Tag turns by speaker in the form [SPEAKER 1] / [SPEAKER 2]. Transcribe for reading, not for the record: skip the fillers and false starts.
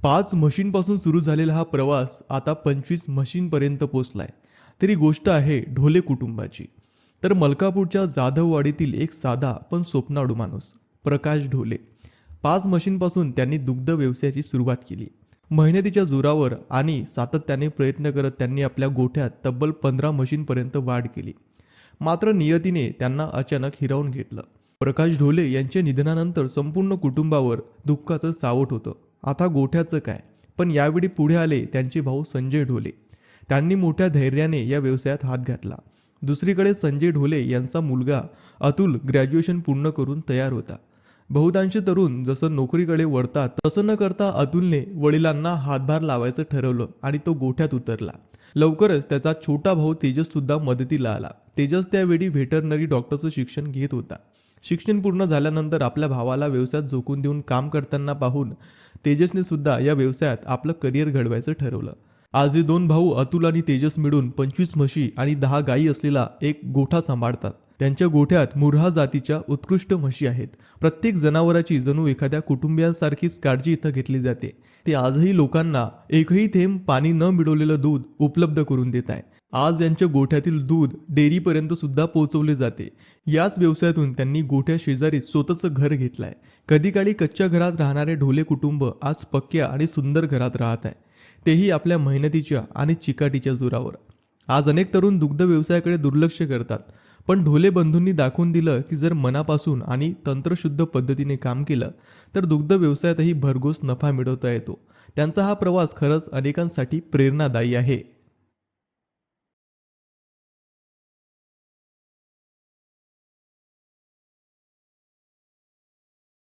[SPEAKER 1] 5 म्हशींपासून सुरू झालेला हा प्रवास आता 25 म्हशींपर्यंत पोचलाय. तरी गोष्ट आहे ढोले कुटुंबाची. तर मलकापूरच्या जाधववाडीतील एक साधा पण स्वप्नाळू माणूस प्रकाश ढोले. 5 म्हशींपासून त्यांनी दुग्ध व्यवसायाची सुरुवात केली. मेहनतीच्या जोरावर आणि सातत्याने प्रयत्न करत त्यांनी आपल्या गोठ्यात तब्बल 15 म्हशींपर्यंत वाढ केली. मात्र नियतीने त्यांना अचानक हिरावून घेतलं. प्रकाश ढोले यांच्या निधनानंतर संपूर्ण कुटुंबावर दुःखाचं सावट होतं. आता गोठ्याचं काय? पण यावेळी पुढे आले त्यांचे भाऊ संजय ढोले. त्यांनी मोठ्या धैर्याने या व्यवसायात हात घातला. दुसरीकडे संजय ढोले यांचा मुलगा अतुल ग्रॅज्युएशन पूर्ण करून तयार होता. बहुतांश तरुण जसं नोकरीकडे वळतात तसं न करता अतुलने वडिलांना हातभार लावायचं ठरवलं आणि तो गोठ्यात उतरला. लवकरच त्याचा छोटा भाऊ तेजस सुद्धा मदतीला आला. तेजस त्यावेळी व्हेटरनरी डॉक्टरचं शिक्षण घेत होता. शिक्षण पूर्ण झाल्यानंतर आपल्या भावाला व्यवसायात झोकून देऊन काम करताना पाहून तेजसने सुद्धा या व्यवसायात आपलं करिअर घडवायचं ठरवलं. आज हे 2 भाऊ अतुल आणि तेजस मिळून 25 म्हशी आणि 10 गायी असलेला एक गोठा सांभाळतात. त्यांच्या गोठ्यात मुर्हा जातीच्या उत्कृष्ट म्हशी आहेत. प्रत्येक जनावराची जणू एखाद्या कुटुंबियांसारखीच काळजी इथं घेतली जाते. ते आजही लोकांना एकही थेंब पाणी न मिळवलेलं दूध उपलब्ध करून देत आहे. आज यांच्या गोठ्यातील दूध डेअरीपर्यंत सुद्धा पोहोचवले जाते. याच व्यवसायातून त्यांनी गोठ्या शेजारी स्वतःचं घर घेतलंय. कधी काळी कच्च्या घरात राहणारे ढोले कुटुंब आज पक्क्या आणि सुंदर घरात राहत आहे, तेही आपल्या मेहनतीच्या आणि चिकाटीच्या जोरावर. आज अनेक तरुण दुग्ध व्यवसायाकडे दुर्लक्ष करतात, पण ढोले बंधूंनी दाखवून दिलं की जर मनापासून आणि तंत्रशुद्ध पद्धतीने काम केलं तर दुग्ध व्यवसायातही भरघोस नफा मिळवता येतो. त्यांचा हा प्रवास खरंच अनेकांसाठी प्रेरणादायी आहे.